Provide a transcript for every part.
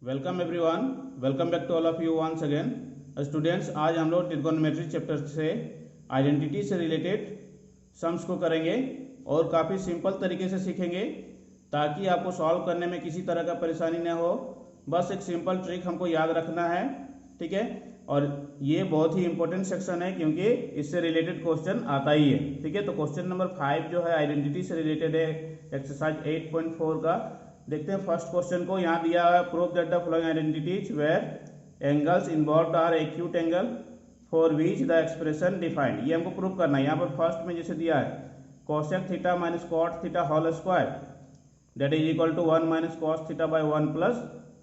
Welcome everyone, welcome back to all of you once again. Students, आज हम लोग trigonometry chapter से identity से रिलेटेड सम्स को करेंगे और काफ़ी सिंपल तरीके से सीखेंगे ताकि आपको सॉल्व करने में किसी तरह का परेशानी न हो। बस एक सिंपल ट्रिक हमको याद रखना है, ठीक है। और ये बहुत ही इंपॉर्टेंट सेक्शन है क्योंकि इससे रिलेटेड क्वेश्चन आता ही है, ठीक है। तो क्वेश्चन नंबर 5 जो है आइडेंटिटी से रिलेटेड है, एक्सरसाइज 8.4 का। देखते हैं फर्स्ट क्वेश्चन को। यहाँ दिया है prove that the following identities where angles involved are acute angle for which the expression defined. ये हमको प्रूव करना है। यहाँ पर फर्स्ट में जैसे दिया है cosec theta minus cot theta whole square that is equal to 1 minus cos theta by 1 plus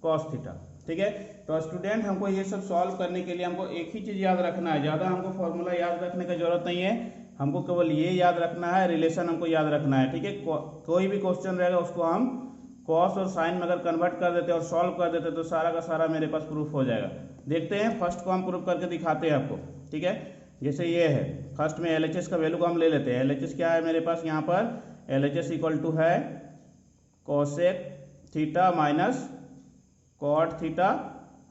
cos theta, ठीक है। तो स्टूडेंट, हमको ये सब सॉल्व करने के लिए हमको एक ही चीज याद रखना है, ज़्यादा हमको फॉर्मूला याद रखने की जरूरत नहीं है। हमको केवल ये याद रखना है, रिलेशन हमको याद रखना है, ठीक है। कोई भी क्वेश्चन रहेगा उसको हम कॉस और साइन में अगर कन्वर्ट कर देते और सॉल्व कर देते तो सारा का सारा मेरे पास प्रूफ हो जाएगा। देखते हैं फर्स्ट को हम प्रूफ करके दिखाते हैं आपको, ठीक है। जैसे ये है फर्स्ट में LHS का वैल्यू को हम ले लेते हैं। LHS क्या है मेरे पास यहाँ पर? LHS इक्वल टू है cosec theta minus cot theta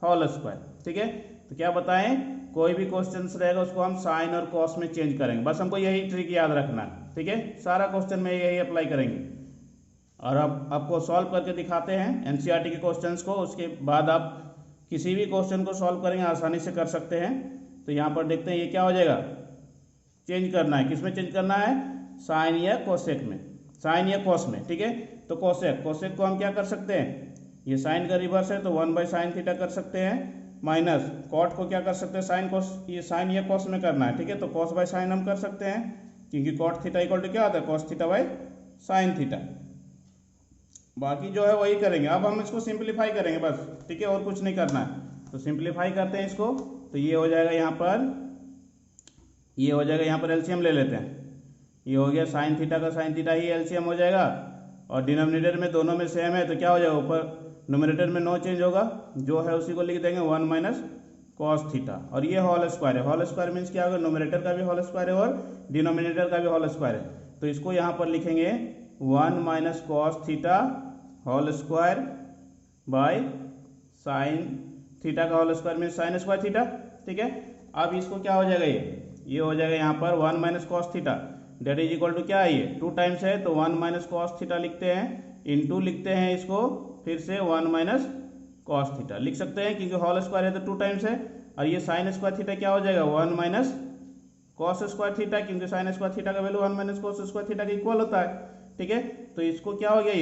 whole square, ठीक है। तो क्या बताएं, कोई भी क्वेश्चन रहेगा उसको हम साइन और कॉस में चेंज करेंगे। बस हमको यही ट्रिक याद रखना है, ठीक है। सारा क्वेश्चन में यही अप्लाई करेंगे और अब आपको सॉल्व करके दिखाते हैं NCERT के क्वेश्चंस को। उसके बाद आप किसी भी क्वेश्चन को सॉल्व करेंगे आसानी से कर सकते हैं। तो यहाँ पर देखते हैं ये क्या हो जाएगा, चेंज करना है। किस में चेंज करना है? साइन या कोसेक में, साइन या कॉस में, ठीक है। तो कोसेक को हम क्या कर सकते हैं, ये साइन का रिवर्स है तो 1 बाई साइन थीटा कर सकते हैं, माइनस कॉट को क्या कर सकते हैं, साइन कॉस, ये साइन या कॉस में करना है, ठीक है। तो कॉस बाई साइन हम कर सकते हैं क्योंकि कॉट थीटा इक्वल टू क्या होता है, cos theta by sine theta. बाकी जो है वही करेंगे। अब हम इसको सिंप्लीफाई करेंगे बस, ठीक है, और कुछ नहीं करना है। तो सिंप्लीफाई करते हैं इसको। तो ये हो जाएगा यहाँ पर, ये हो जाएगा यहाँ पर एलसीएम ले लेते हैं। ये हो गया साइन थीटा का साइन थीटा ही एलसीएम हो जाएगा और डिनोमिनेटर में दोनों में सेम है तो क्या हो जाएगा, ऊपर नोमिनेटर में नो चेंज होगा, जो है उसी को लिख देंगे 1 माइनस कॉस थीटा। और ये होल स्क्वायर है, होल स्क्वायर मीन्स क्या होगा, नोमिनेटर का भी होल स्क्वायर है और डिनोमिनेटर का भी होल स्क्वायर है। तो इसको यहाँ पर लिखेंगे 1 minus cos theta whole square by sine theta का होल स्क्वायर में साइन स्क्वायर थीटा, ठीक है। अब इसको क्या हो जाएगा, ये हो जाएगा यहाँ पर 1 minus cos theta that is equal to क्या है, ये 2 टाइम्स है तो 1 माइनस कॉस थीटा लिखते हैं, इनटू लिखते हैं इसको फिर से 1 माइनस कॉस थीटा लिख सकते हैं क्योंकि होल स्क्वायर है तो 2 टाइम्स है। और ये साइन स्क्वायर थीटा क्या हो जाएगा, 1 माइनस कॉस स्क्वायर थीटा, क्योंकि साइन स्क्वायर थीटा का value 1 minus cos square theta के इक्वल होता है, ठीक है। तो इसको क्या हो गया,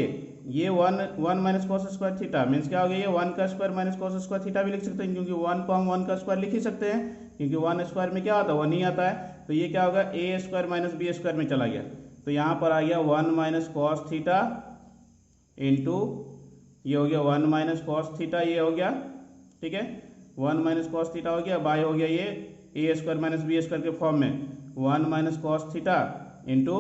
ये 1 minus cos square theta means क्या हो गया, ये 1 का square minus cos square theta भी लिख सकते हैं क्योंकि 1 को हम 1 का स्क्वायर लिख ही सकते हैं क्योंकि 1 स्क्वायर में क्या आता है, 1 ही आता है। तो ये क्या होगा, ए स्क्वायर माइनस बी स्क्वायर में चला गया तो यहाँ पर आ गया 1 माइनस कॉस थीटा इंटू ये हो गया 1 माइनस कॉस थीटा, ये हो गया, ठीक है। 1 माइनस कॉस थीटा हो गया, बाय हो गया ये ए स्क्वायर माइनस बी स्क्वायर के फॉर्म में 1 माइनस कॉस थीटा इंटू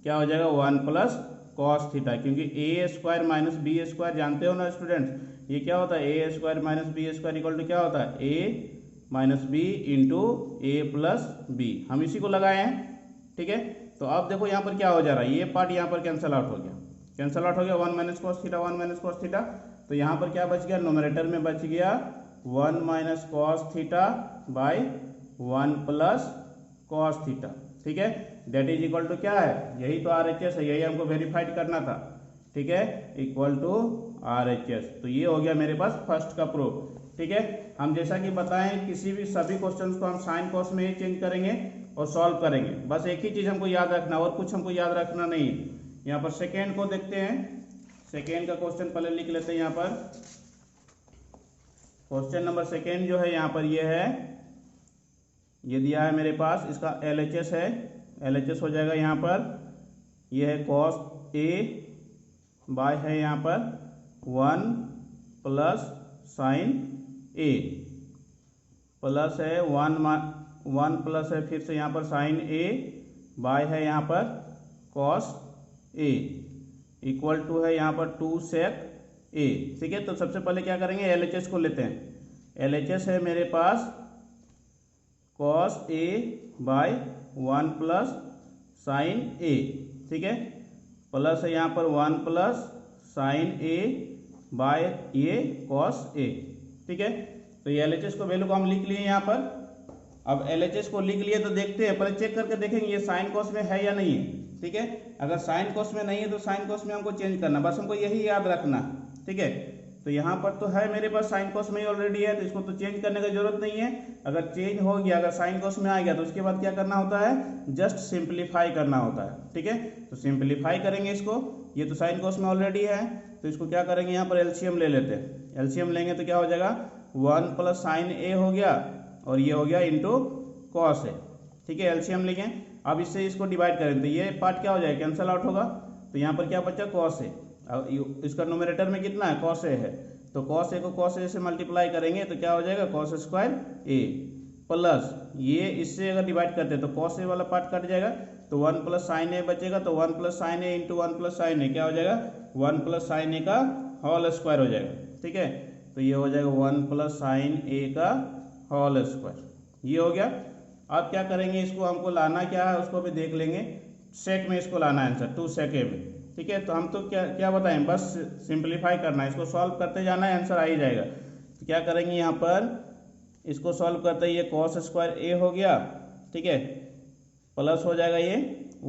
क्या हो जाएगा 1 प्लस कॉस थीटा, क्योंकि A square minus B square जानते हो ना स्टूडेंट्स, ये क्या होता है, A square minus B square equal to क्या होता है, A minus B into A plus B. हम इसी को लगाए हैं, ठीक है। तो अब देखो यहाँ पर क्या हो जा रहा है, ये पार्ट यहाँ पर कैंसल आउट हो गया, कैंसल आउट हो गया 1 minus cos theta 1 minus cos theta. तो यहाँ पर क्या बच गया, नोमिनेटर में बच गया 1 minus cos theta by 1 plus cos theta, ठीक है। डेट इज इक्वल टू क्या है, यही तो RHS है, यही हमको वेरीफाइड करना था, ठीक है, इक्वल टू RHS। तो ये हो गया मेरे पास फर्स्ट का प्रूफ, ठीक है। हम जैसा कि बताएं किसी भी सभी क्वेश्चंस को हम साइन कॉस में ही चेंज करेंगे और सॉल्व करेंगे। बस एक ही चीज हमको याद रखना और कुछ हमको याद रखना नहीं है। यहाँ पर सेकेंड को देखते हैं, सेकेंड का क्वेश्चन पहले लिख लेते हैं। यहाँ पर क्वेश्चन नंबर सेकेंड जो है यहाँ पर ये है, ये दिया है मेरे पास, इसका LHS है, LHS हो जाएगा यहाँ पर, ये है कॉस ए बाय है यहाँ पर 1 प्लस साइन ए प्लस है 1 प्लस है फिर से यहाँ पर साइन ए बाय है यहाँ पर कॉस ए इक्वल टू है यहाँ पर 2 सेक ए, ठीक है। तो सबसे पहले क्या करेंगे, LHS को लेते हैं। LHS है मेरे पास cos A bye 1 plus sine ए, ठीक है, प्लस है यहाँ पर 1 plus sine A bye A cos A. ठीक है, तो ये LHS को वैल्यू को हम लिख लिए यहाँ पर। अब LHS को लिख लिए तो देखते हैं, पहले चेक करके देखेंगे ये साइन कॉस में है या नहीं है। ठीक है, अगर साइन कॉस में नहीं है तो साइन कॉस में हमको चेंज करना, बस हमको यही याद रखना। ठीक है, तो यहाँ पर तो है मेरे पास साइन कॉस में ही ऑलरेडी है, तो इसको तो चेंज करने की जरूरत नहीं है। अगर चेंज हो गया, अगर साइन कॉस में आ गया तो उसके बाद क्या करना होता है, जस्ट सिंप्लीफाई करना होता है। ठीक है, तो सिंप्लीफाई करेंगे इसको, ये तो साइन कॉस में ऑलरेडी है, तो इसको क्या करेंगे, यहाँ पर एलसीएम ले लेते हैं। एलसीएम लेंगे तो क्या हो जाएगा, 1 प्लस साइन ए हो गया और ये हो गया इंटू कॉस ए। ठीक है, एलसीएम लेंगे, अब इससे इसको डिवाइड करें तो ये पार्ट क्या हो जाएगा, कैंसिल आउट होगा, तो यहाँ पर क्या बचा, कॉस ए। अब इसका न्यूमरेटर में कितना है, कॉस ए है, तो कॉस ए को कॉस ए से मल्टीप्लाई करेंगे तो क्या हो जाएगा, कॉस स्क्वायर ए प्लस ये इससे अगर डिवाइड करते हैं तो कॉस ए वाला पार्ट कट जाएगा, तो 1 प्लस साइन ए बचेगा, तो 1 plus sine A into 1 plus sine ए क्या हो जाएगा, 1 प्लस साइन ए का होल स्क्वायर हो जाएगा। ठीक है, तो ये हो जाएगा 1 प्लस साइन ए का होल स्क्वायर, ये हो गया। अब क्या करेंगे, इसको हमको लाना क्या है उसको भी देख लेंगे, सेक में इसको लाना है आंसर, 2 sec a में। ठीक है, तो हम तो क्या क्या बताएं, बस सिंप्लीफाई करना है, इसको सॉल्व करते जाना है, आंसर आ ही जाएगा। तो क्या करेंगे, यहाँ पर इसको सॉल्व करते ही ये कॉस स्क्वायर ए हो गया। ठीक है, प्लस हो जाएगा ये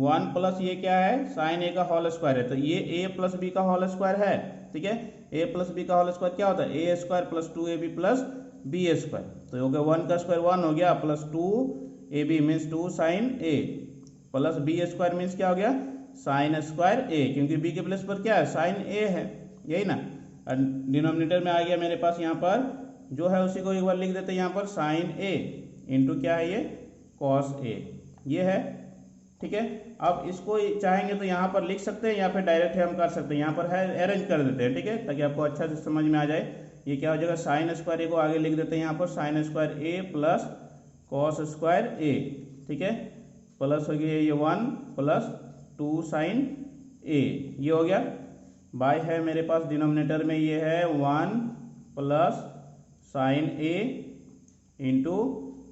1 प्लस ये क्या है, साइन ए का होल स्क्वायर है, तो ये ए प्लस बी का होल स्क्वायर है। ठीक है, ए प्लस बी का होल स्क्वायर क्या होता है, A square plus 2ab plus B square, तो हो गया 1 का स्क्वायर 1 हो गया plus 2ab means 2 sine A plus B square means क्या हो गया, साइन स्क्वायर ए, क्योंकि बी के प्लेस पर क्या है, साइन ए है, यही ना। डिनोमिनेटर में आ गया मेरे पास, यहाँ पर जो है उसी को एक बार लिख देते हैं, यहाँ पर साइन ए इंटू क्या है ये, कॉस ए, ये है। ठीक है, अब इसको चाहेंगे तो यहाँ पर लिख सकते हैं या फिर डायरेक्ट हम कर सकते हैं, यहाँ पर है अरेंज कर देते हैं। ठीक है, ताकि आपको अच्छा से समझ में आ जाए। ये क्या हो जाएगा, साइन स्क्वायर ए को आगे लिख देते हैं, यहाँ पर sign square A plus cos square A. ठीक है, प्लस हो गया ये 1 प्लस 2 साइन ए, ये हो गया। बाय है मेरे पास डिनोमिनेटर में ये है 1 plus sine A into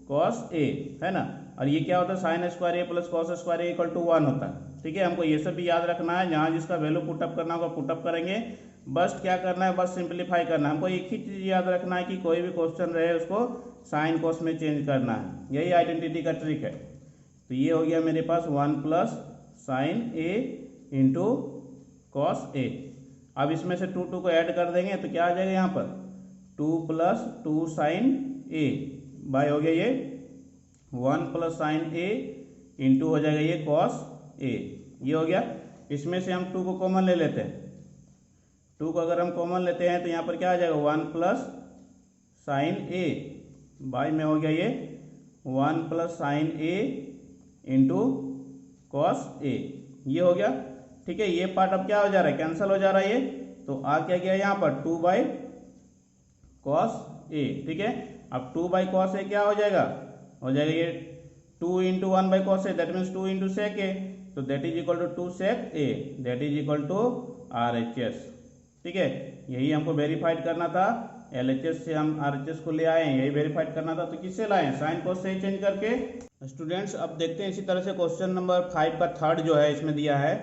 cos A, है ना। और ये क्या होता है, sine square A plus cos square A equal to 1 होता है। ठीक है, हमको ये सब भी याद रखना है, जहाँ जिसका वैल्यू पुटअप करना होगा पुटअप करेंगे, बस क्या करना है, बस सिंप्लीफाई करना है। हमको एक ही चीज़ याद रखना है कि कोई भी क्वेश्चन रहे उसको साइन कॉस में चेंज करना है, यही आइडेंटिटी का ट्रिक है। तो ये हो गया मेरे पास 1 plus sine A into cos ए। अब इसमें से 2 को ऐड कर देंगे तो क्या आ जाएगा, यहाँ पर 2 प्लस 2 साइन ए बाय हो गया ये 1 प्लस साइन ए इंटू हो जाएगा ये कॉस ए, ये हो गया। इसमें से हम 2 को कॉमन ले लेते हैं, 2 को अगर हम कॉमन लेते हैं तो यहाँ पर क्या आ जाएगा, 1 प्लस साइन ए बाय में हो गया ये 1 plus sine A into cos ए, ये हो गया। ठीक है, ये पार्ट अब क्या हो जा रहा है, कैंसिल हो जा रहा है ये, तो आ क्या गया यहाँ पर 2 बाई कॉस ए। ठीक है, अब 2 बाई कॉस ए क्या हो जाएगा, हो जाएगा ये 2 into 1 by cos A, that means 2 into sec A, तो that is equal to 2 sec A, that is equal to RHS। ठीक है, यही हमको वेरीफाइड करना था, LHS से हम RHS को ले आए हैं, यही वेरीफाइड करना था। तो किससे लाए, साइन कॉस से चेंज करके। स्टूडेंट्स अब देखते हैं इसी तरह से क्वेश्चन नंबर 5 का थर्ड जो है इसमें दिया है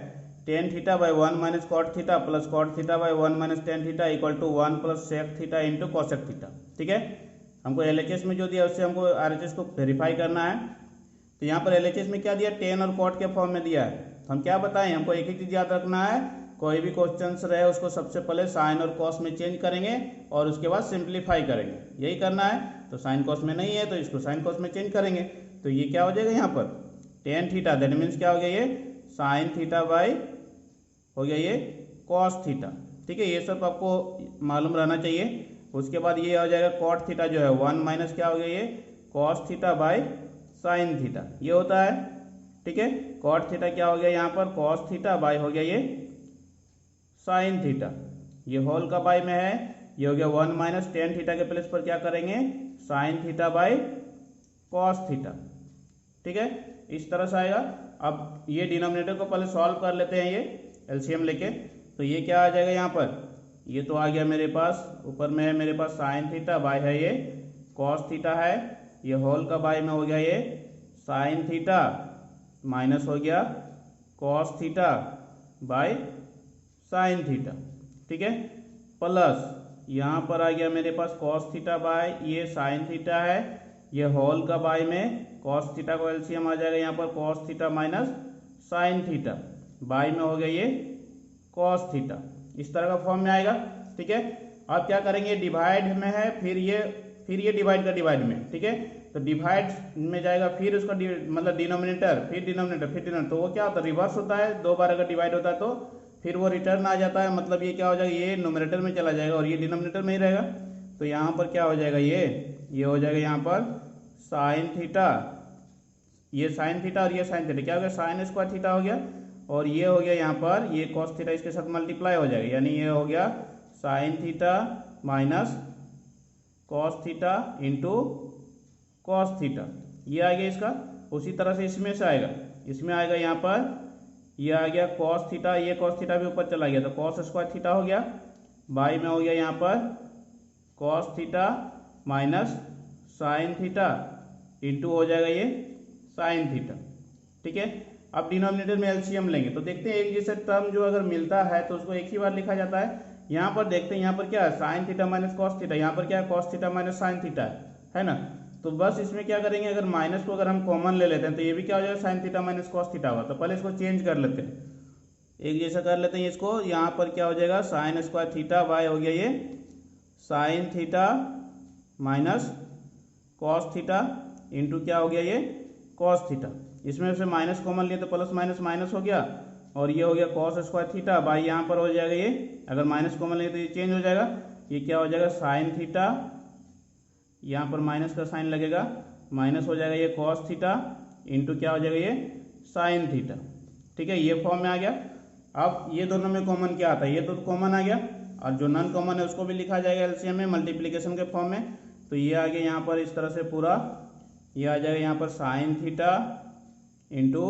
tan theta by 1 minus cot theta plus cot theta by 1 minus tan theta equal to 1 plus sec theta into cosec theta. ठीक है, हमको LHS में जो दिया उससे हमको RHS को वेरीफाई करना है। तो यहाँ पर LHS में क्या दिया, tan और कॉट के फॉर्म में दिया है। तो हम क्या बताएं, हमको एक ही चीज़ याद रखना है, कोई भी क्वेश्चन रहे उसको सबसे पहले साइन और कॉस में चेंज करेंगे और उसके बाद सिंप्लीफाई करेंगे, यही करना है। तो साइन कॉस में नहीं है तो इसको साइन कॉस में चेंज करेंगे, तो ये क्या हो जाएगा यहाँ पर tan थीटा, दैट मीन्स क्या हो गया ये साइन थीटा बाई हो गया ये कॉस थीटा। ठीक है, ये सब आपको मालूम रहना चाहिए। उसके बाद ये हो जाएगा कॉट थीटा जो है 1 माइनस क्या हो गया ये cos theta by sine theta, ये होता है। ठीक है, कॉट थीटा क्या हो गया यहाँ पर कॉस थीटा बाई हो गया ये साइन थीटा, ये होल का बाई में है, ये हो गया 1 माइनस tan थीटा के प्लेस पर क्या करेंगे sine theta by cos theta. ठीक है, इस तरह से आएगा। अब ये डिनोमिनेटर को पहले सॉल्व कर लेते हैं, ये एलसीएम लेके। तो ये क्या आ जाएगा यहाँ पर, ये तो आ गया मेरे पास, ऊपर में है मेरे पास साइन थीटा बाई है ये कॉस थीटा है, ये होल का बाई में हो गया ये साइन थीटा माइनस हो गया cos theta by sine theta. ठीक है, प्लस यहाँ पर आ गया मेरे पास कॉस थीटा बाय ये साइन थीटा है, ये होल का बाय में कॉस थीटा को एलसीएम आ जाएगा यहाँ पर cos theta minus sine theta, by में हो गया ये कॉस थीटा, इस तरह का फॉर्म में आएगा। ठीक है, अब क्या करेंगे, डिवाइड में है, फिर ये डिवाइड का डिवाइड में। ठीक है, तो डिवाइड में जाएगा, फिर उसका मतलब डिनोमिनेटर, फिर डिनोमिनेटर, तो वो क्या होता है, रिवर्स होता है। 2 बार अगर डिवाइड होता है तो फिर वो रिटर्न आ जाता है, मतलब ये क्या हो जाएगा, ये न्यूमरेटर में चला जाएगा और ये डिनोमिनेटर में ही रहेगा। तो यहाँ पर क्या हो जाएगा, ये हो जाएगा यहाँ पर साइन थीटा, ये साइन थीटा और ये साइन थीटा, क्या हो गया, साइन स्क्वायर थीटा हो गया, और ये हो गया यहाँ पर ये कॉस थीटा, इसके साथ मल्टीप्लाई हो जाएगा, यानी ये हो गया sine theta minus cos theta into cos theta, ये आ गया इसका। उसी तरह से इसमें से आएगा, इसमें आएगा यहाँ पर ये आ गया कॉस थीटा, ये कॉस थीटा भी ऊपर चला गया तो कॉस स्क्वायर थीटा हो गया, बाई में हो गया यहाँ पर cos theta minus sine theta into हो जाएगा ये साइन थीटा। ठीक है, अब डिनोमिनेटर में एलसीएम लेंगे तो देखते हैं एक जैसा टर्म जो अगर मिलता है तो उसको एक ही बार लिखा जाता है। यहाँ पर देखते हैं, यहाँ पर क्या है, sine theta minus cos theta, यहाँ पर क्या है, cos theta minus sine theta है ना। तो बस इसमें क्या करेंगे, अगर माइनस को अगर हम कॉमन ले लेते हैं तो ये भी क्या हो जाएगा, sine theta minus cos theta होगा। तो पहले इसको चेंज कर लेते हैं, एक जैसा कर लेते हैं इसको। यहाँ पर क्या हो जाएगा, साइन स्क्वायर थीटा बाय हो गया ये sine theta minus cos theta into क्या हो गया ये कॉस थीटा, इसमें से माइनस कॉमन लिए तो प्लस माइनस माइनस हो गया, और ये हो गया कॉस स्क्वायर थीटा बाई यहाँ पर हो जाएगा ये, अगर माइनस कॉमन लिए तो ये चेंज हो जाएगा, ये क्या हो जाएगा साइन थीटा, यहाँ पर माइनस का साइन लगेगा, माइनस हो जाएगा ये कॉस थीटा इंटू क्या हो जाएगा ये साइन थीटा। ठीक है, ये फॉर्म में आ गया। अब ये दोनों में कॉमन क्या आता है, ये तो कॉमन आ गया, और जो नॉन कॉमन है उसको भी लिखा जाएगा एलसीएम में मल्टीप्लिकेशन के फॉर्म में। तो ये आ गया यहाँ पर इस तरह से पूरा, ये आ जाएगा यहाँ पर sign theta into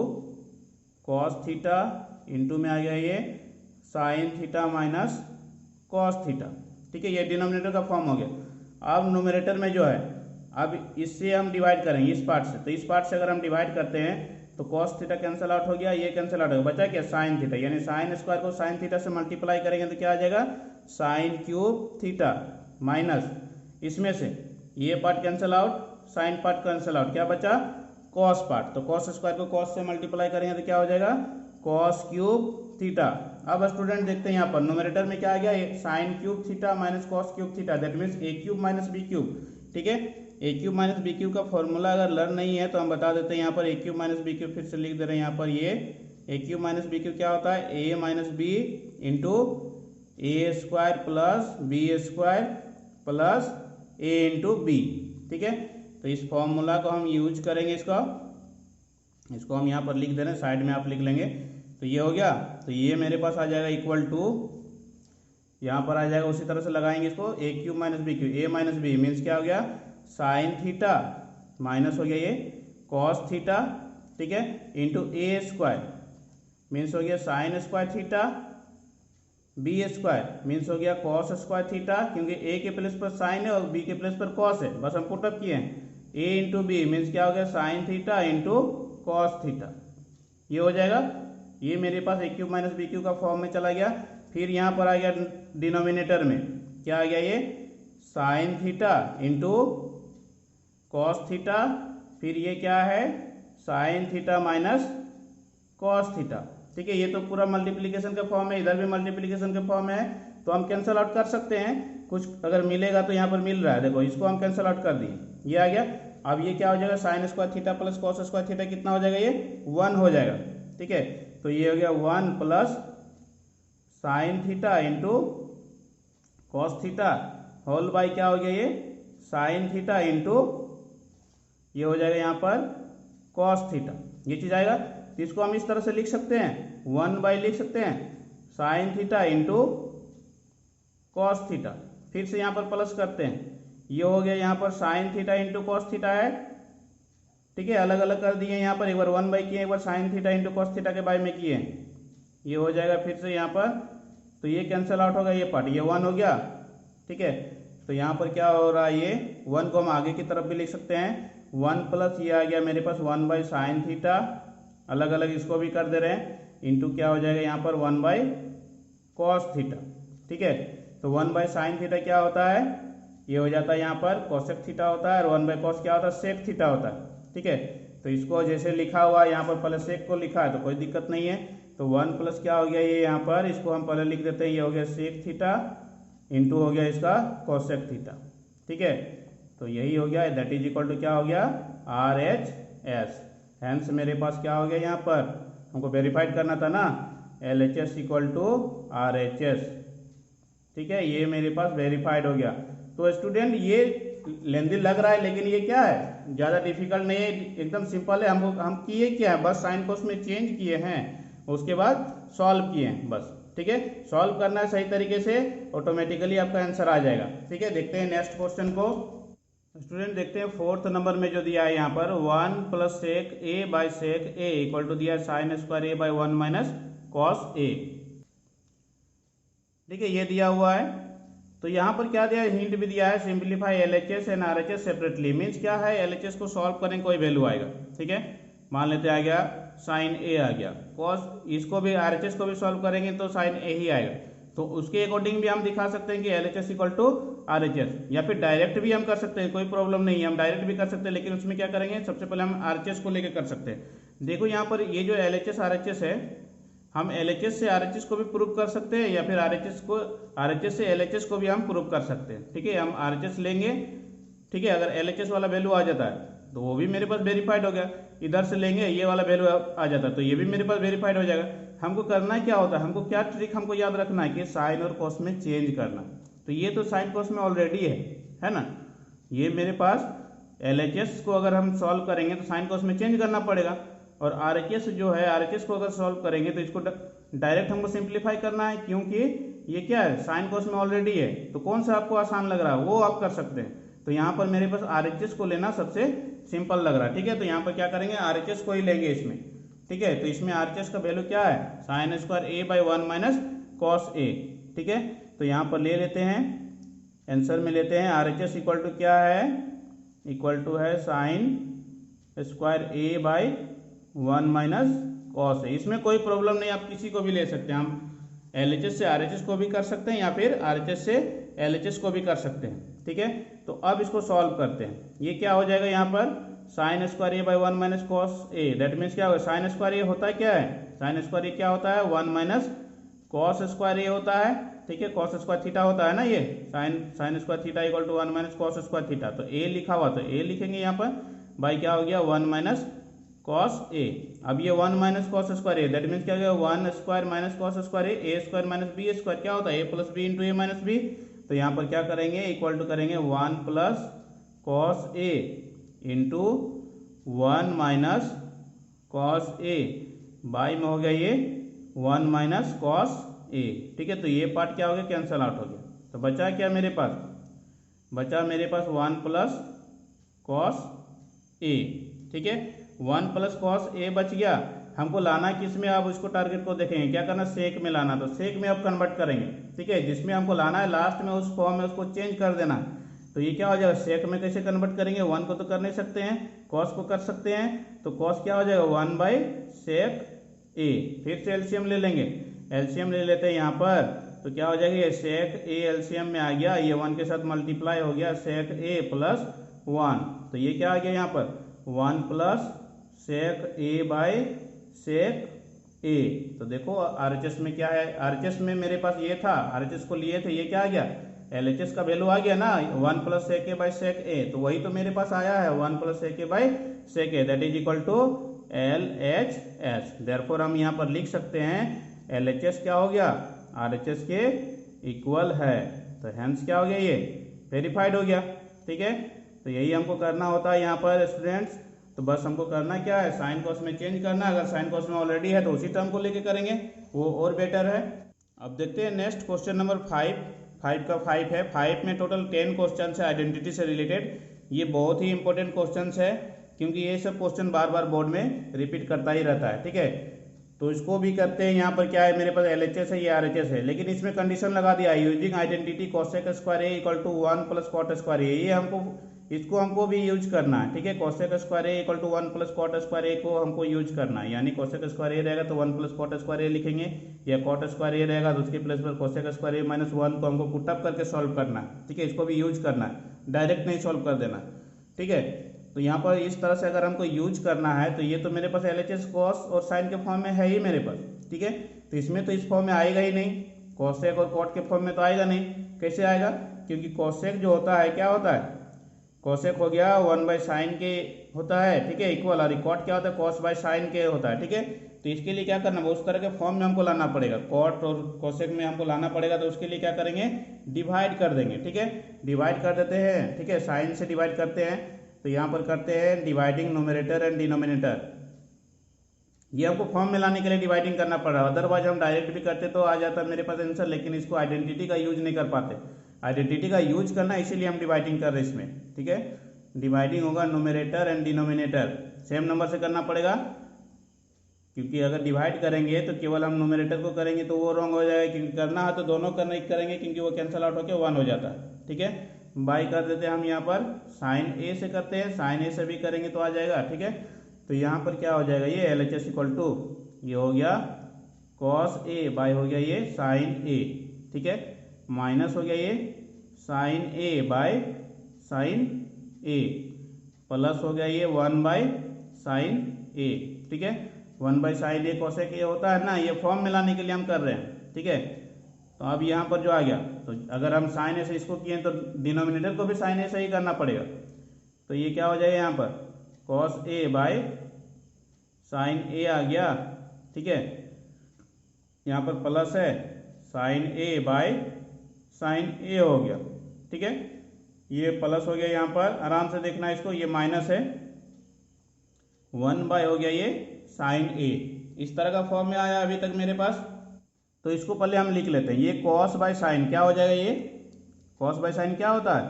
cos theta into में आ गया ये sine theta minus cos theta. ठीक है, ये डिनोमिनेटर का फॉर्म हो गया। अब न्यूमरेटर में जो है, अब इससे हम डिवाइड करेंगे इस पार्ट से, तो इस पार्ट से अगर हम डिवाइड करते हैं तो कॉस थीटा कैंसिल आउट हो गया, ये कैंसिल आउट हो गया, बचा क्या साइन थीटा, यानी साइन स्क्वायर को साइन थीटा से मल्टीप्लाई करेंगे तो क्या आ जाएगा साइन क्यूब थीटा माइनस इसमें से ये part cancel out, sine part cancel out, क्या बचा कॉस पार्ट, तो कॉस स्क्वायर को कॉस से मल्टीप्लाई करेंगे तो क्या हो जाएगा कॉस क्यूब थीटा। अब स्टूडेंट देखते हैं यहाँ पर न्यूमरेटर में क्या आ गया, sine cube theta minus cos cube theta, that means A cube minus B cube. ठीक है, A cube minus B cube का फॉर्मूला अगर लर्न नहीं है तो हम बता देते हैं, यहाँ पर A cube minus B cube फिर से लिख दे रहे हैं यहाँ पर, ये A cube minus B cube क्या होता है, A minus B into A square plus B square plus A into B. ठीक है, तो इस फॉर्मूला को हम यूज करेंगे, इसको हम यहाँ पर लिख दे रहे हैं, साइड में आप लिख लेंगे। तो ये हो गया, तो ये मेरे पास आ जाएगा इक्वल टू, यहाँ पर आ जाएगा, उसी तरह से लगाएंगे इसको, ए क्यूब माइनस बी क्यूब, ए माइनस बी मीन्स क्या हो गया साइन थीटा माइनस हो गया ये कॉस थीटा, ठीक है, इंटू ए स्क्वायर मीन्स हो गया sine square theta, B square means हो गया कॉस स्क्वायर थीटा, क्योंकि ए के प्लेस पर साइन है और बी के प्लेस पर कॉस है, बस हम पुटअप किए हैं। ए इंटू बी मीन्स क्या हो गया sign theta into cos theta, ये हो जाएगा। ये मेरे पास ए क्यूब माइनस बी क्यूब का फॉर्म में चला गया। फिर यहाँ पर आ गया डिनोमिनेटर में क्या आ गया, ये sine theta into cos theta, फिर ये क्या है sine theta minus cos theta. ठीक है, ये तो पूरा मल्टीप्लिकेशन का फॉर्म है, इधर भी मल्टीप्लिकेशन का फॉर्म है, तो हम कैंसिल आउट कर सकते हैं, कुछ अगर मिलेगा तो यहाँ पर मिल रहा है, देखो इसको हम कैंसिल आउट कर दिए, ये आ गया। अब ये क्या हो जाएगा sign square theta plus cos square theta कितना हो जाएगा, ये 1 हो जाएगा। ठीक है, तो ये हो गया 1 plus sine theta into cos theta whole by क्या हो गया ये साइन थीटा इंटू ये हो जाएगा यहाँ पर कॉस थीटा, ये चीज आएगा। तो इसको हम इस तरह से लिख सकते हैं, 1 बाई लिख सकते हैं sign theta into cos theta, फिर से यहाँ पर प्लस करते हैं, ये हो गया यहाँ पर sign theta into cos theta है। ठीक है, अलग अलग कर दिए यहाँ पर, एक बार 1 बाई किए, एक बार sine theta into cos theta के बाई में किए, ये हो जाएगा फिर से यहाँ पर, तो ये कैंसिल आउट होगा, ये पार्ट, ये 1 हो गया। ठीक है, तो यहाँ पर क्या हो रहा है, ये 1 को हम आगे की तरफ भी लिख सकते हैं, 1 प्लस ये आ गया मेरे पास 1 बाई साइन थीटा, अलग अलग इसको भी कर दे रहे हैं, इंटू क्या हो जाएगा यहाँ पर 1 बाई कॉस थीटा। ठीक है, तो 1/sin थीटा क्या होता है, ये हो जाता है यहाँ पर कोसेक थीटा होता है, और 1/cos क्या होता है, सेक थीटा होता है। ठीक है, तो इसको जैसे लिखा हुआ है यहाँ पर पहले सेक को लिखा है तो कोई दिक्कत नहीं है। तो 1 प्लस क्या हो गया ये यहाँ पर, इसको हम पहले लिख देते हैं, ये हो गया सेक थीटा इंटू हो गया इसका कोसेक थीटा। ठीक है, तो यही हो गया, दैट इज इक्वल टू क्या हो गया RHS। हैंस मेरे पास क्या हो गया यहाँ पर, हमको वेरीफाइड करना था ना, LHS इक्वल टू RHS। ठीक है, ये मेरे पास वेरीफाइड हो गया। तो स्टूडेंट ये लेंदी लग रहा है, लेकिन ये क्या है, ज़्यादा डिफिकल्ट नहीं है, एकदम सिंपल है। हम किए क्या है, बस साइन कोस में चेंज किए हैं, उसके बाद सॉल्व किए हैं बस। ठीक है, सॉल्व करना है सही तरीके से, ऑटोमेटिकली आपका आंसर आ जाएगा। ठीक है, देखते हैं नेक्स्ट क्वेश्चन को। स्टूडेंट देखते हैं 4th नंबर में जो दिया है यहाँ पर 1 plus sec A by sec A equal to दिया है sine square A by 1 minus cos A। ठीक है, ये दिया हुआ है। तो यहाँ पर क्या दिया है, हिंट भी दिया है, simplify LHS and RHS separately. Means क्या है, LHS को सॉल्व करेंगे कोई वैल्यू आएगा। ठीक है, मान लेते आ गया साइन A आ गया, कॉस इसको भी RHS को भी सॉल्व करेंगे तो साइन A ही आएगा। तो उसके अकॉर्डिंग भी हम दिखा सकते हैं कि LHS इक्वल टू RHS, या फिर डायरेक्ट भी हम कर सकते हैं, कोई प्रॉब्लम नहीं है, हम डायरेक्ट भी कर सकते हैं। लेकिन उसमें क्या करेंगे, सबसे पहले हम RHS को लेकर कर सकते हैं। देखो यहाँ पर ये जो LHS RHS है, हम LHS से RHS को भी प्रूव कर सकते हैं, या फिर RHS से LHS को भी हम प्रूव कर सकते हैं। ठीक है, हम RHS लेंगे। ठीक है, अगर LHS वाला वैल्यू आ जाता है तो वो भी मेरे पास वेरीफाइड हो गया। इधर से लेंगे, ये वाला वैल्यू आ जाता है तो ये भी मेरे पास वेरीफाइड हो जाएगा। हमको करना क्या होता है, हमको क्या ट्रिक हमको याद रखना है कि साइन और कॉस में चेंज करना। तो ये तो साइन कॉस में ऑलरेडी है ना, ये मेरे पास LHS को अगर हम सॉल्व करेंगे तो साइन कॉस में चेंज करना पड़ेगा, और RHS जो है, RHS को अगर सॉल्व करेंगे तो इसको डायरेक्ट हमको सिंप्लीफाई करना है, क्योंकि ये क्या है, साइन कॉस में ऑलरेडी है। तो कौन सा आपको आसान लग रहा है वो आप कर सकते हैं। तो यहाँ पर मेरे पास RHS को लेना सबसे सिंपल लग रहा है। ठीक है, तो यहाँ पर क्या करेंगे, RHS को ही लेंगे इसमें। ठीक है, तो इसमें RHS का वैल्यू क्या है, sine square A by 1 minus cos A। ठीक है, तो यहाँ पर ले लेते हैं, आंसर में लेते हैं RHS इक्वल टू क्या है, इक्वल टू है sine square A by 1 minus cos A। इसमें कोई प्रॉब्लम नहीं, आप किसी को भी ले सकते हैं। हम LHS से RHS को भी कर सकते हैं, या फिर RHS से LHS को भी कर सकते हैं। ठीक है, तो अब इसको सॉल्व करते हैं। ये क्या हो जाएगा यहाँ पर, sign square A by 1 minus cos A। That means क्या होगा, साइन स्क्वायर A होता है क्या है, साइन स्क्वायर A क्या होता है, 1 माइनस कॉस स्क्वायर A होता है। ठीक है, कॉस स्क्वायर थीटा होता है ना, ये sine square theta equal to 1 minus cos square theta. तो A लिखा हुआ तो A लिखेंगे यहाँ पर, बाई क्या हो गया 1 माइनस कॉस A। अब ये 1 minus cos square A, that means क्या हो गया 1 square minus cos square A square minus B square क्या होता है, A plus B into A minus B। तो यहाँ पर क्या करेंगे, इक्वल टू करेंगे 1 plus cos A into 1 minus cos A, by में हो गया ये 1 माइनस कॉस A। ठीक है, तो ये पार्ट क्या हो गया, कैंसल आउट हो गया। तो बचा क्या मेरे पास, बचा मेरे पास 1 प्लस कॉस A। ठीक है, 1 प्लस कॉस A बच गया। हमको लाना किस में, अब उसको टारगेट को देखेंगे, क्या करना, सेक में लाना। तो सेक में अब कन्वर्ट करेंगे। ठीक है, जिसमें हमको लाना है लास्ट में उस फॉर्म में उसको चेंज कर देना। तो ये क्या हो जाएगा, सेक में कैसे कन्वर्ट करेंगे, 1 को तो कर नहीं सकते हैं, कॉस को कर सकते हैं। तो कॉस क्या हो जाएगा 1 बाई सेक A। फिर से एलसीएम ले लेंगे, एलसीएम ले लेते हैं यहाँ पर। तो क्या हो जाएगा, ये सेक A एलसीएम में आ गया, ये 1 के साथ मल्टीप्लाई हो गया, सेक A प्लस 1। तो ये क्या आ गया यहाँ पर 1 plus sec A by sec A। तो देखो RHS में क्या है, RHS में मेरे पास ये था, RHS को लिए थे, ये क्या आ गया, LHS का वैल्यू आ गया ना 1 plus sec A by sec A। तो वही तो मेरे पास आया है 1 plus sec A by sec A, that is equal to LHS। Therefore हम यहाँ पर लिख सकते हैं LHS क्या हो गया, RHS के इक्वल है। तो हेंस क्या हो गया, ये वेरीफाइड हो गया। ठीक है, तो यही हमको करना होता है यहाँ पर स्टूडेंट्स। तो बस हमको करना क्या है, साइन कॉस में चेंज करना। अगर साइन कॉस में ऑलरेडी है तो उसी टर्म को लेके करेंगे, वो और बेटर है। अब देखते हैं नेक्स्ट क्वेश्चन नंबर 5 का 5 है। 5 में टोटल 10 क्वेश्चन है आइडेंटिटी से रिलेटेड। ये बहुत ही इंपॉर्टेंट क्वेश्चन है, क्योंकि ये सब क्वेश्चन बार बार बोर्ड में रिपीट करता ही रहता है। ठीक है, तो इसको भी करते हैं। यहाँ पर क्या है, मेरे पास LHS है, ये RHS है, लेकिन इसमें कंडीशन लगा दिया है using identity cosec square A equal to 1 plus cot square A। ये हमको इसको हमको भी यूज करना है, ठीक है। Cosec square A equal to 1 plus cot square A को हमको यूज करना है, यानी कोसेक स्क्वायर ए रहेगा तो 1 प्लस कॉट स्क्वायर ए लिखेंगे, या कॉट स्क्वायर ए रहेगा तो उसके प्लेस पर कोसेक स्क्वायर ए माइनस 1 को हमको पुटअप करके सॉल्व करना है, ठीक है। इसको भी यूज करना है, डायरेक्ट नहीं सॉल्व कर देना, ठीक है। तो यहाँ पर इस तरह से अगर हमको यूज करना है तो ये तो मेरे पास LHS कॉस और साइन के फॉर्म में है ही मेरे पास, ठीक है। तो इसमें तो इस फॉर्म में आएगा ही नहीं, कोसेक और कॉट के फॉर्म में तो आएगा नहीं। कैसे आएगा? क्योंकि कोसेक जो होता है क्या होता है, कोसेक हो गया 1/sin के होता है, ठीक है, इक्वल, और कॉट क्या होता है, cos बाय साइन के होता है, ठीक है। तो इसके लिए क्या करना है, उस तरह के फॉर्म में हमको लाना पड़ेगा, कॉट और कोसेक में हमको लाना पड़ेगा। तो उसके लिए क्या करेंगे, डिवाइड कर देंगे, ठीक है। डिवाइड कर देते हैं, ठीक है, साइन से डिवाइड करते हैं। तो यहाँ पर करते हैं डिवाइडिंग न्यूमरेटर एंड डिनोमिनेटर, ये हमको फॉर्म में लाने के लिए डिवाइडिंग करना पड़ रहा है, अदरवाइज हम डायरेक्ट भी करते तो आ जाता मेरे पास आंसर, लेकिन इसको आइडेंटिटी का यूज नहीं कर पाते। आइडेंटिटी का यूज करना इसीलिए हम डिवाइडिंग कर रहे हैं इसमें, ठीक है। डिवाइडिंग होगा numerator and denominator, same number से करना पड़ेगा, क्योंकि अगर डिवाइड करेंगे तो केवल हम न्यूमरेटर को करेंगे तो वो रॉन्ग हो जाएगा, क्योंकि करना है तो दोनों करना करेंगे, क्योंकि वो कैंसिल आउट होकर 1 हो जाता है, ठीक है। बाई कर देते हैं हम यहाँ पर, साइन ए से करते हैं, साइन ए से भी करेंगे तो आ जाएगा, ठीक है। तो यहाँ पर क्या हो जाएगा, ये LHS इक्वल टू ये हो गया कॉस ए बाई हो गया ये साइन ए, ठीक है, माइनस हो गया ये sine A by sine A, plus हो गया ये 1/sin ए, ठीक है। 1/sin ए कोसेक ए होता है ना, ये फॉर्म में लाने के लिए हम कर रहे हैं, ठीक है। तो अब यहाँ पर जो आ गया, तो अगर हम साइन ए से इसको किए तो डिनोमिनेटर को भी साइन ए से ही करना पड़ेगा। तो ये क्या हो जाएगा यहाँ पर, कॉस ए बाय साइन ए आ गया, ठीक है। यहाँ पर प्लस है साइन ए बाय साइन ए हो गया, ठीक है। ये प्लस हो गया, यहाँ पर आराम से देखना इसको, ये माइनस है 1 हो गया ये साइन ए, इस तरह का फॉर्म में आया अभी तक मेरे पास। तो इसको पहले हम लिख लेते हैं, ये कॉस बाय साइन क्या हो जाएगा, ये कॉस बाय साइन क्या होता है,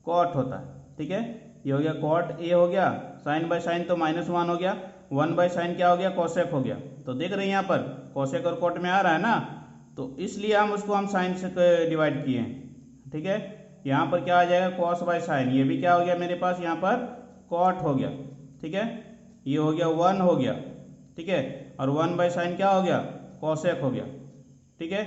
कॉट होता है, ठीक है। ये हो गया कॉट ए हो गया, साइन बाय साइन तो -1 हो गया, 1/sin क्या हो गया, कोसेक हो गया। तो देख रहे हैं यहाँ पर कोसेक और कॉट में आ रहा है ना, तो इसलिए हम उसको हम साइन से डिवाइड किए हैं, ठीक है। यहाँ पर क्या आ जाएगा, कॉस बाय साइन, ये भी क्या हो गया मेरे पास यहाँ पर कॉट हो गया, ठीक है। ये हो गया 1 हो गया, ठीक है, और 1/sin क्या हो गया, कोसेक हो गया, ठीक है।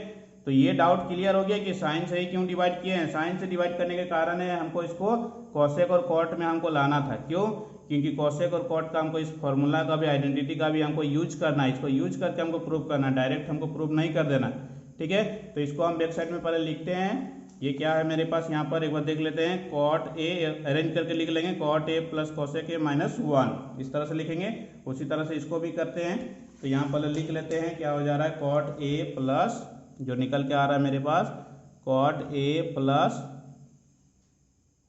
तो ये डाउट क्लियर हो गया कि साइन से ही क्यों डिवाइड किए हैं। साइन से डिवाइड करने के कारण है हमको इसको कोसेक और कॉट में हमको लाना था, क्यों, क्योंकि कोसेक और कॉट का हमको इस फॉर्मूला का भी, आइडेंटिटी का भी हमको यूज करना है, इसको यूज करके हमको प्रूव करना है, डायरेक्ट हमको प्रूव नहीं कर देना, ठीक है। तो इसको हम बैक साइड में पहले लिखते हैं, ये क्या है मेरे पास यहाँ पर एक बार देख लेते हैं, कॉट ए अरेंज करके लिख लेंगे, cot A plus cosec A -1, इस तरह से लिखेंगे। उसी तरह से इसको भी करते हैं, तो यहाँ पर लिख लेते हैं, क्या हो जा रहा है, कॉट ए प्लस जो निकल के आ रहा है मेरे पास, cot A plus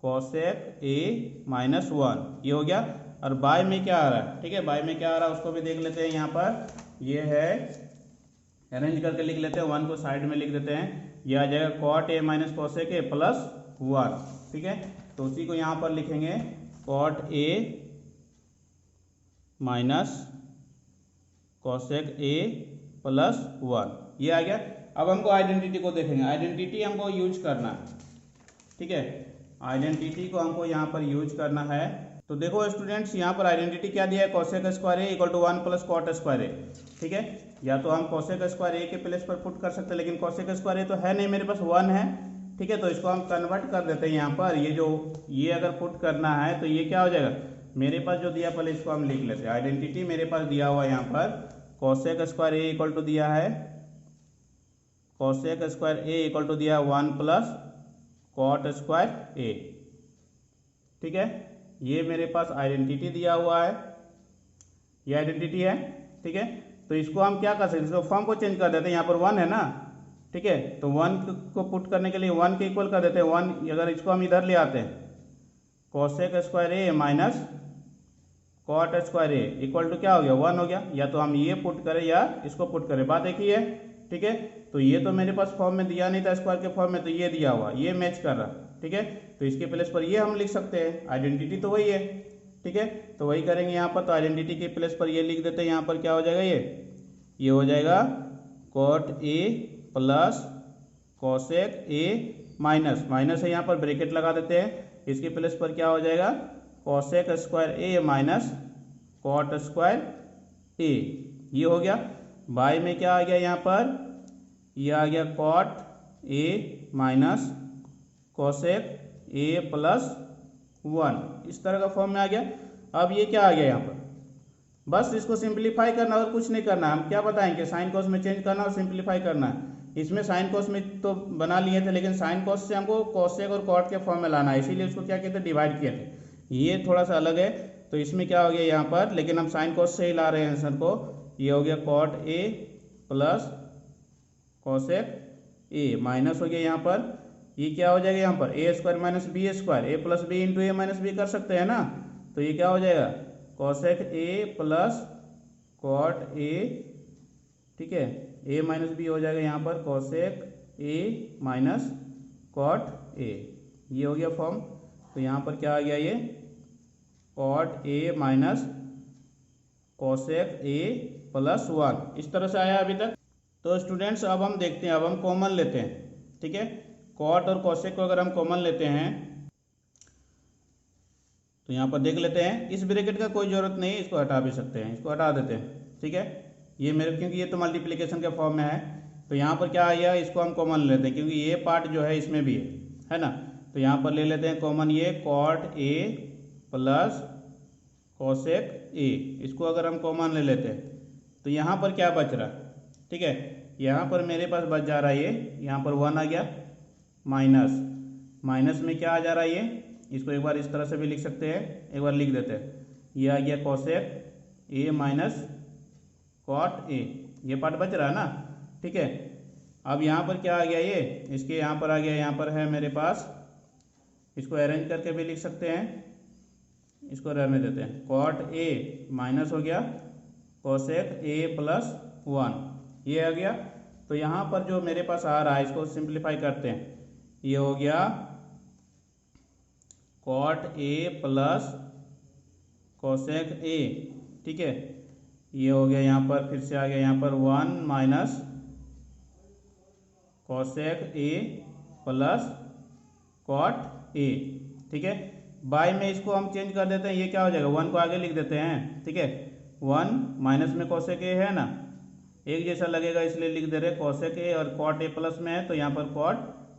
cosec A -1, ये हो गया। और बाय में क्या आ रहा है, ठीक है, बाय में क्या आ रहा है उसको भी देख लेते हैं। यहाँ पर ये है, अरेंज करके लिख लेते हैं, 1 को साइड में लिख देते हैं, ये आ जाएगा cot A minus cosec A +1, ठीक है। तो उसी को यहाँ पर लिखेंगे, cot A minus cosec A +1, ये आ गया। अब हमको आइडेंटिटी को देखेंगे, आइडेंटिटी हमको यूज करना है, ठीक है, आइडेंटिटी को हमको यहाँ पर यूज करना है। तो देखो स्टूडेंट्स, यहाँ पर आइडेंटिटी क्या दिया है, cosec square A equal to 1 plus cot square A, ठीक है। या तो हम कोसेक स्क्वायर ए के प्लेस पर पुट कर सकते हैं, लेकिन कोसेक स्क्वायर ए तो है नहीं मेरे पास, 1 है, ठीक है। तो इसको हम कन्वर्ट कर देते हैं यहाँ पर, ये अगर पुट करना है तो ये क्या हो जाएगा, मेरे पास जो दिया पहले इसको हम लिख लेते हैं। आइडेंटिटी मेरे पास दिया हुआ यहाँ पर, cosec square A equal to दिया है, cosec square A equal to दिया है 1 प्लस कॉट स्क्वायर ए, ठीक है। ये मेरे पास आइडेंटिटी दिया हुआ है, ये आइडेंटिटी है, ठीक है। तो इसको हम क्या कर सकते हैं, इसको फॉर्म को चेंज कर देते हैं, यहाँ पर 1 है ना, ठीक है। तो 1 को पुट करने के लिए 1 के इक्वल कर देते हैं, 1 अगर इसको हम इधर ले आते हैं, cosec square A minus cot square A equal to क्या हो गया, 1 हो गया। या तो हम ये पुट करें या इसको पुट करें, बात एक ही है, ठीक है। तो ये तो मेरे पास फॉर्म में दिया नहीं था स्क्वायर के फॉर्म में, तो ये दिया हुआ, ये मैच कर रहा, ठीक है। तो इसके प्लेस पर ये हम लिख सकते हैं, आइडेंटिटी तो वही है, ठीक है। तो वही करेंगे यहाँ पर, तो आइडेंटिटी के प्लेस पर ये लिख देते हैं, यहाँ पर क्या हो जाएगा, ये हो जाएगा cot A plus cosec A minus minus है, यहाँ पर ब्रैकेट लगा देते हैं, इसके प्लेस पर क्या हो जाएगा cosec square A minus cot square ए, ये हो गया। बाय में क्या आ गया यहाँ पर, ये आ गया cot A minus cosec A plus 1, इस तरह का फॉर्म में आ गया। अब ये क्या आ गया यहाँ पर, बस इसको सिंप्लीफाई करना और कुछ नहीं करना। हम क्या बताएंगे, साइन कॉस में चेंज करना और सिंप्लीफाई करना है। इसमें साइन कॉस में तो बना लिए थे, लेकिन साइन कॉस से हमको कोसेक और कॉट के फॉर्म में लाना है, इसीलिए उसको क्या कहते हैं डिवाइड किए थे। ये थोड़ा सा अलग है, तो इसमें क्या हो गया यहाँ पर, लेकिन हम साइन कॉस से ही ला रहे हैं आंसर को। ये हो गया cot A plus cosec A minus हो गया यहाँ पर, ये क्या हो जाएगा यहाँ पर A square minus B square, A plus B into A minus B कर सकते हैं ना, तो ये क्या हो जाएगा cosec A plus cot A, ठीक है, ए माइनस बी हो जाएगा यहाँ पर cosec A minus cot A, ये हो गया फॉर्म। तो यहाँ पर क्या आ गया, ये cot A minus cosec A plus 1, इस तरह से आया अभी तक। तो स्टूडेंट्स अब हम देखते हैं, अब हम कॉमन लेते हैं, ठीक है। कॉट और कोसेक को अगर हम कॉमन लेते हैं तो यहाँ पर देख लेते हैं, इस ब्रैकेट का कोई ज़रूरत नहीं है, इसको हटा भी सकते हैं, इसको हटा देते हैं, ठीक है। ये मेरे क्योंकि ये तो मल्टीप्लिकेशन के फॉर्म में है, तो यहाँ पर क्या आया, इसको हम कॉमन लेते हैं क्योंकि ये पार्ट जो है इसमें भी है ना। तो यहाँ पर ले लेते हैं कॉमन, ये cot A plus cosec A, इसको अगर हम कॉमन ले लेते हैं तो यहाँ पर क्या बच रहा है, ठीक है, यहाँ पर मेरे पास बच जा रहा है ये, यहाँ पर 1 आ गया माइनस माइनस में क्या आ जा रहा है ये, इसको एक बार इस तरह से भी लिख सकते हैं, एक बार लिख देते हैं, ये आ गया cosec A minus cot A, ये पार्ट बच रहा है ना, ठीक है। अब यहाँ पर क्या आ गया ये, इसके यहाँ पर आ गया, यहाँ पर है मेरे पास, इसको अरेंज करके भी लिख सकते हैं, इसको रहने देते हैं, कॉट ए माइनस हो गया कोसेक ए प्लस 1, ये आ गया। तो यहाँ पर जो मेरे पास आ रहा है इसको सिंप्लीफाई करते हैं, ये हो गया cot A plus cosec A, ठीक है, ये हो गया यहाँ पर, फिर से आ गया यहाँ पर 1 minus cosec A plus cot A, ठीक है। बाय में इसको हम चेंज कर देते हैं, ये क्या हो जाएगा 1 को आगे लिख देते हैं, ठीक है, 1 माइनस में कोसेक ए है ना, एक जैसा लगेगा इसलिए लिख दे रहे कोसेक ए, और कॉट ए प्लस में है तो यहाँ पर कॉट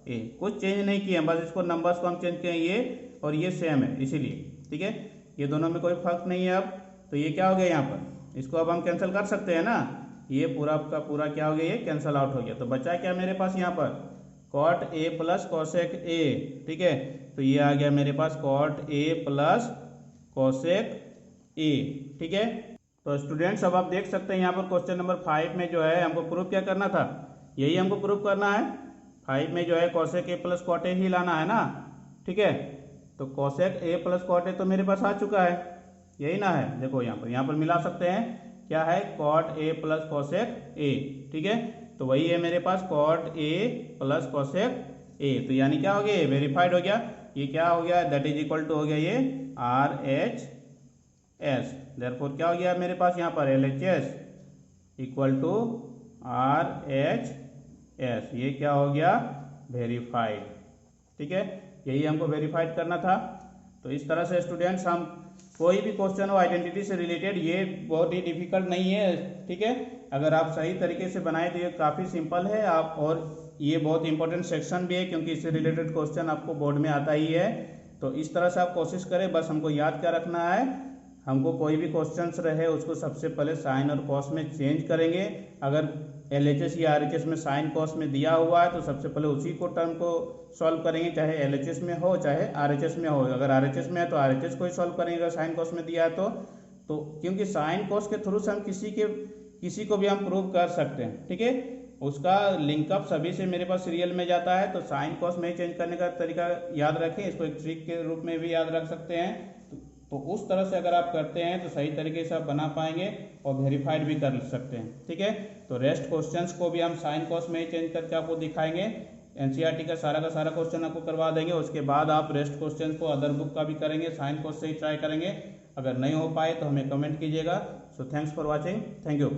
ए, कुछ चेंज नहीं किए, बस इसको नंबर्स को हम चेंज किए, ये और ये सेम है इसीलिए, ठीक है, ये दोनों में कोई फर्क नहीं है। अब तो ये क्या हो गया यहाँ पर, इसको अब हम कैंसिल कर सकते हैं ना, ये पूरा का पूरा क्या हो गया, ये कैंसिल आउट हो गया। तो बचा क्या मेरे पास यहाँ पर cot A plus cosec A, ठीक है, तो ये आ गया मेरे पास cot A plus cosec A, ठीक है। तो स्टूडेंट्स अब आप देख सकते हैं यहाँ पर क्वेश्चन नंबर 5 में जो है हमको प्रूफ क्या करना था, यही हमको प्रूफ करना है। 5 में जो है cosec A plus cot A ही लाना है ना, ठीक है। तो cosec A plus cot A तो मेरे पास आ चुका है, यही ना है, देखो यहाँ पर मिला सकते हैं, क्या है cot A plus cosec A, ठीक है, तो वही है मेरे पास cot A plus cosec A, तो यानी क्या हो गया, ये वेरीफाइड हो गया, ये क्या हो गया, दैट इज इक्वल टू हो गया ये RHS, देयरफॉर क्या हो गया मेरे पास यहाँ पर LHS इक्वल टू RHS, ये क्या हो गया वेरीफाइड, ठीक है, यही हमको वेरीफाइड करना था। तो इस तरह से स्टूडेंट्स हम कोई भी क्वेश्चन हो आइडेंटिटी से रिलेटेड, ये बहुत ही डिफिकल्ट नहीं है, ठीक है, अगर आप सही तरीके से बनाए तो ये काफ़ी सिंपल है आप, और ये बहुत इंपॉर्टेंट सेक्शन भी है क्योंकि इससे रिलेटेड क्वेश्चन आपको बोर्ड में आता ही है। तो इस तरह से आप कोशिश करें, बस हमको याद क्या रखना है, हमको कोई भी क्वेश्चंस रहे उसको सबसे पहले साइन और कॉस में चेंज करेंगे। अगर LHS या RHS में साइन कॉस में दिया हुआ है तो सबसे पहले उसी को टर्म को सॉल्व करेंगे, चाहे LHS में हो चाहे RHS में हो। अगर RHS में है तो RHS को ही सॉल्व करेंगे, अगर साइन कॉस में दिया है तो क्योंकि साइन कॉस के थ्रू से हम किसी को भी हम प्रूव कर सकते हैं, ठीक है, उसका लिंकअप सभी से मेरे पास सीरियल में जाता है। तो साइन कॉस में चेंज करने का तरीका याद रखें, इसको एक ट्रिक के रूप में भी याद रख सकते हैं। तो उस तरह से अगर आप करते हैं तो सही तरीके से आप बना पाएंगे और वेरीफाइड भी कर सकते हैं, ठीक है। तो रेस्ट क्वेश्चंस को भी हम साइन कॉस में ही चेंज करके आपको दिखाएंगे, NCERT का सारा क्वेश्चन आपको करवा देंगे, उसके बाद आप रेस्ट क्वेश्चंस को अदर बुक का भी करेंगे, साइन कॉस से ही ट्राई करेंगे। अगर नहीं हो पाए तो हमें कमेंट कीजिएगा। So thanks for watching, thank you.